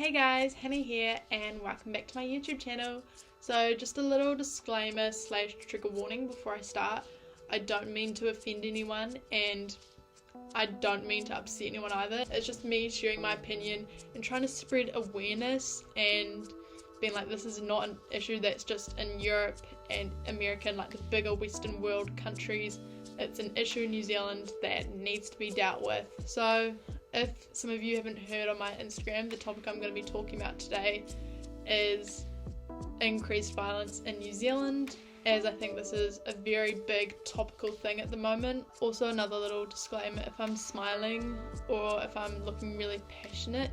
Hey guys, Henny here and welcome back to my YouTube channel. So just a little disclaimer / trigger warning before I start. I don't mean to offend anyone and I don't mean to upset anyone either. It's just me sharing my opinion and trying to spread awareness and being like, this is not an issue that's just in Europe and America and like the bigger Western world countries. It's an issue in New Zealand that needs to be dealt with. So if some of you haven't heard on my Instagram, the topic I'm going to be talking about today is increased violence in New Zealand, as I think this is a very big topical thing at the moment. Also, another little disclaimer, if I'm smiling or if I'm looking really passionate,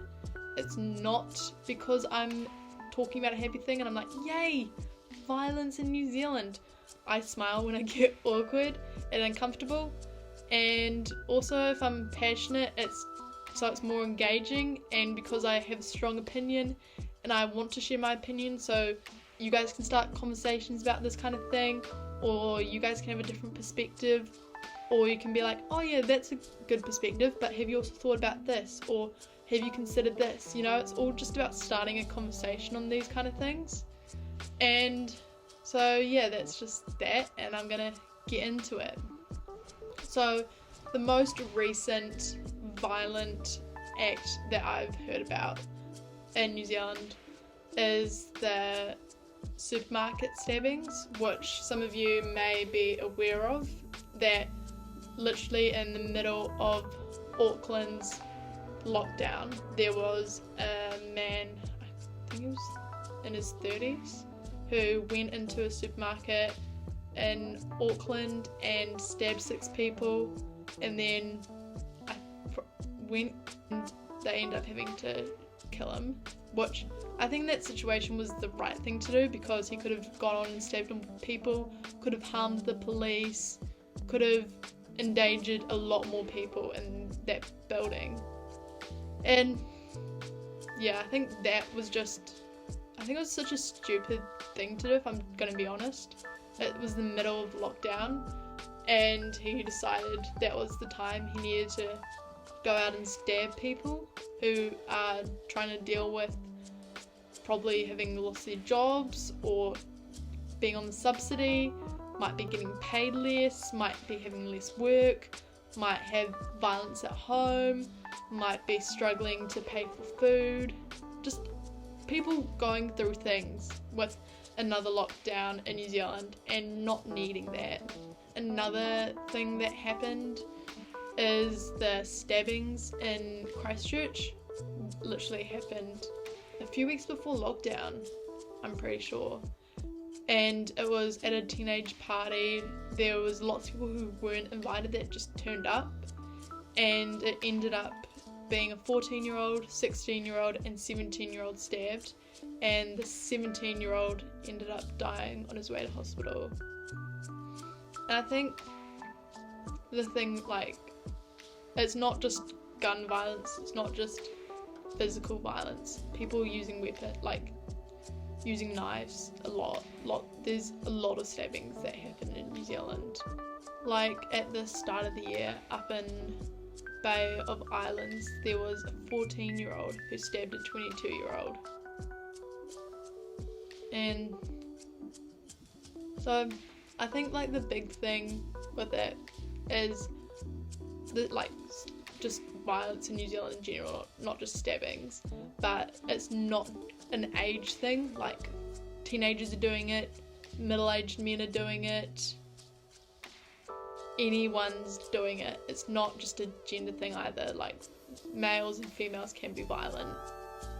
it's not because I'm talking about a happy thing and I'm like, yay, violence in New Zealand. I smile when I get awkward and uncomfortable, and also if I'm passionate, it's more engaging, and because I have a strong opinion and I want to share my opinion so you guys can start conversations about this kind of thing, or you guys can have a different perspective, or you can be like, oh yeah, that's a good perspective, but have you also thought about this, or have you considered this? You know, it's all just about starting a conversation on these kind of things. And so yeah, that's just that, and I'm gonna get into it. So the most recent violent act that I've heard about in New Zealand is the supermarket stabbings, which some of you may be aware of, that literally in the middle of Auckland's lockdown there was a man, I think he was in his 30s, who went into a supermarket in Auckland and stabbed 6 people, and then they end up having to kill him, which I think that situation was the right thing to do, because he could have gone on and stabbed people, could have harmed the police, could have endangered a lot more people in that building. And yeah, I think it was such a stupid thing to do, if I'm gonna be honest. It was the middle of lockdown and he decided that was the time he needed to go out and stab people who are trying to deal with probably having lost their jobs or being on the subsidy, might be getting paid less, might be having less work, might have violence at home, might be struggling to pay for food, just people going through things with another lockdown in New Zealand and not needing that. Another thing that happened is the stabbings in Christchurch. Literally happened a few weeks before lockdown, I'm pretty sure, and it was at a teenage party. There was lots of people who weren't invited that just turned up, and it ended up being a 14-year-old, 16-year-old and 17-year-old stabbed, and the 17-year-old ended up dying on his way to hospital. And I think the thing, like, it's not just gun violence, it's not just physical violence, people using using knives a lot. There's a lot of stabbings that happen in New Zealand. Like at the start of the year, up in Bay of Islands, there was a 14-year-old who stabbed a 22-year-old. And so I think like the big thing with it is just violence in New Zealand in general, not just stabbings, but it's not an age thing. Like teenagers are doing it, middle-aged men are doing it, anyone's doing it. It's not just a gender thing either. Like males and females can be violent.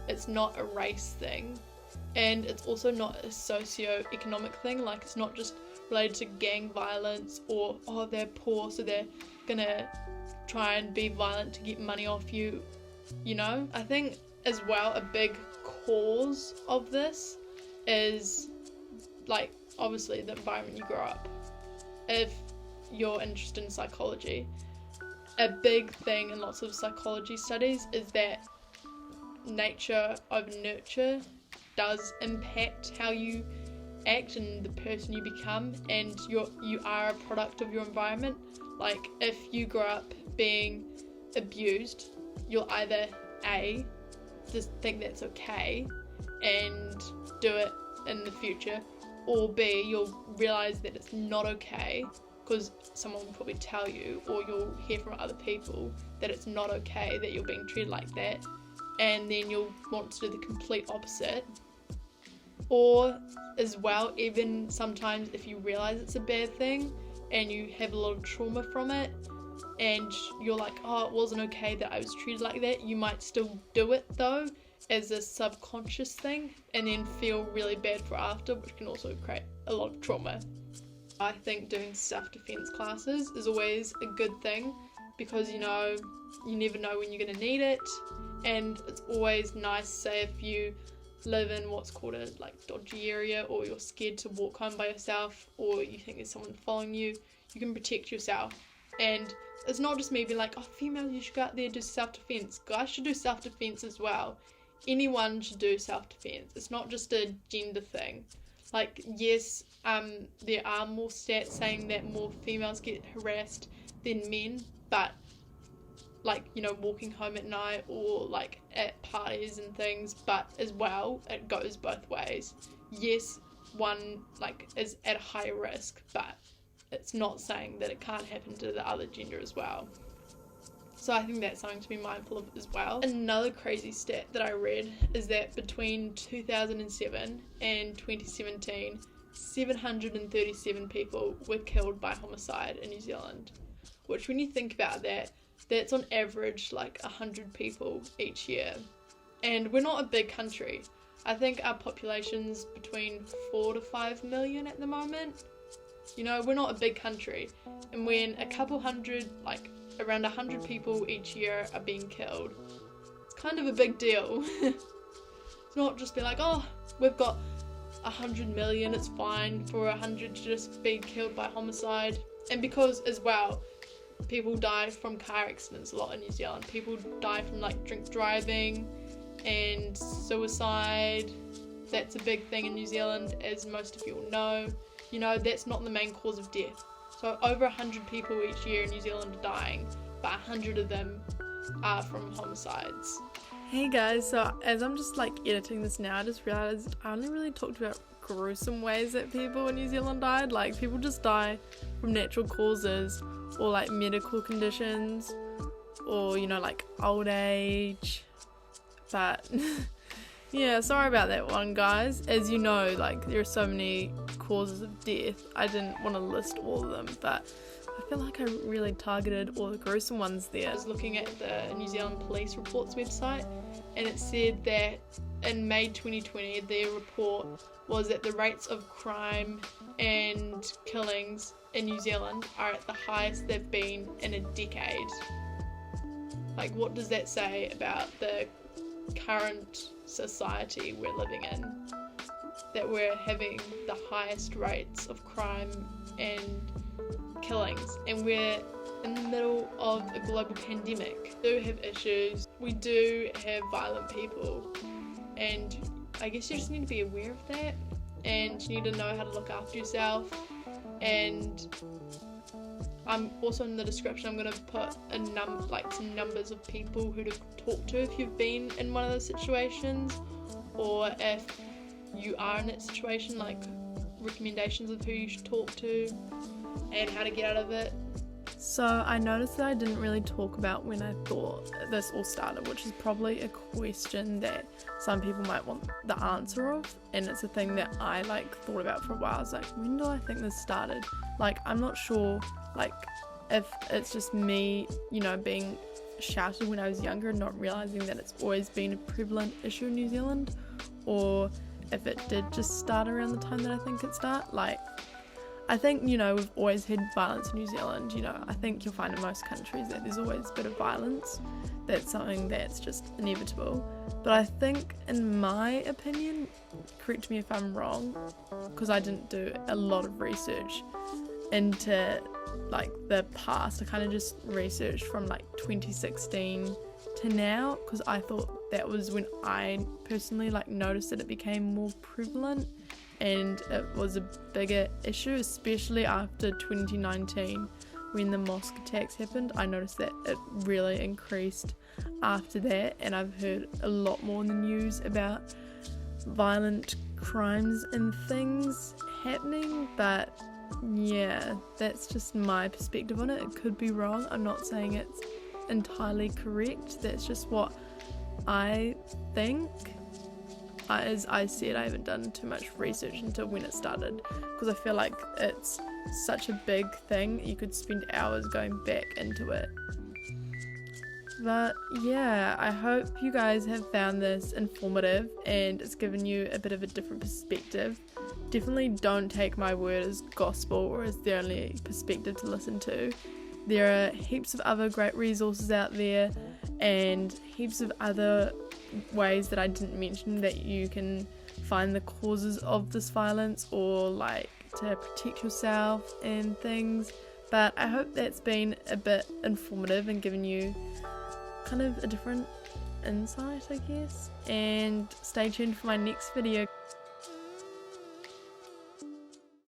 It's not a race thing, and it's also not a socio-economic thing. Like it's not just related to gang violence or they're poor so they're gonna try and be violent to get money off you, you know. I think as well a big cause of this is like obviously the environment you grow up. If you're interested in psychology, a big thing in lots of psychology studies is that nature over nurture does impact how you act and the person you become, and you are a product of your environment. Like if you grow up being abused, you'll either A, just think that's okay and do it in the future, or B, you'll realise that it's not okay because someone will probably tell you, or you'll hear from other people that it's not okay that you're being treated like that, and then you'll want to do the complete opposite. Or as well, even sometimes if you realise it's a bad thing and you have a lot of trauma from it and you're like, oh, it wasn't okay that I was treated like that, you might still do it though as a subconscious thing and then feel really bad for after, which can also create a lot of trauma. I think doing self-defense classes is always a good thing because, you know, you never know when you're going to need it, and it's always nice, say if you live in what's called a dodgy area, or you're scared to walk home by yourself, or you think there's someone following you, you can protect yourself. And it's not just me being like, oh, females, you should go out there and do self-defense. Guys should do self-defense as well. Anyone should do self-defense. It's not just a gender thing. Like, yes, there are more stats saying that more females get harassed than men, but like, you know, walking home at night or like at parties and things, but as well, it goes both ways. Yes, one like is at a higher risk, but it's not saying that it can't happen to the other gender as well. So I think that's something to be mindful of as well. Another crazy stat that I read is that between 2007 and 2017, 737 people were killed by homicide in New Zealand, which when you think about that, that's on average like 100 people each year. And we're not a big country. I think our population's between 4 to 5 million at the moment. You know, we're not a big country. And when a couple hundred, like around 100 people each year are being killed, it's kind of a big deal. It's not just be like, oh, we've got 100 million, it's fine for 100 to just be killed by homicide. And because as well, people die from car accidents a lot in New Zealand. People die from like drink driving and suicide. That's a big thing in New Zealand, as most of you will know. You know, that's not the main cause of death. So over 100 people each year in New Zealand are dying, but 100 of them are from homicides. Hey guys, so as I'm just like editing this now, I just realised I only really talked about gruesome ways that people in New Zealand died. Like, people just die from natural causes, or like medical conditions, or, you know, like old age. But yeah, sorry about that one, guys. As you know, like, there are so many causes of death, I didn't want to list all of them, but I feel like I really targeted all the gruesome ones there. I was looking at the New Zealand Police Reports website, and it said that in May 2020, their report was that the rates of crime and killings in New Zealand are at the highest they've been in a decade. Like, what does that say about the current society we're living in? That we're having the highest rates of crime and killings, and we're in the middle of a global pandemic. We do have issues, we do have violent people, and I guess you just need to be aware of that, and you need to know how to look after yourself. And I'm also in the description, I'm going to put some numbers of people who to talk to if you've been in one of those situations, or if you are in that situation, like recommendations of who you should talk to and how to get out of it. So I noticed that I didn't really talk about when I thought this all started, which is probably a question that some people might want the answer of, and it's a thing that I thought about for a while. I was like, when do I think this started? Like, I'm not sure if it's just me, you know, being shouted when I was younger and not realising that it's always been a prevalent issue in New Zealand, or if it did just start around the time that I think it started. Like, I think, you know, we've always had violence in New Zealand. You know, I think you'll find in most countries that there's always a bit of violence. That's something that's just inevitable. But I think, in my opinion, correct me if I'm wrong, because I didn't do a lot of research into the past. I kind of just researched from 2016 to now, because I thought that was when I personally noticed that it became more prevalent and it was a bigger issue, especially after 2019, when the mosque attacks happened. I noticed that it really increased after that, and I've heard a lot more in the news about violent crimes and things happening. But yeah, that's just my perspective on it. It could be wrong. I'm not saying it's entirely correct. That's just what I think. As I said, I haven't done too much research into when it started, because I feel like it's such a big thing. You could spend hours going back into it. But yeah, I hope you guys have found this informative and it's given you a bit of a different perspective. Definitely don't take my word as gospel or as the only perspective to listen to. There are heaps of other great resources out there, and heaps of other ways that I didn't mention that you can find the causes of this violence, or like to protect yourself and things. But I hope that's been a bit informative and given you kind of a different insight, I guess. And stay tuned for my next video.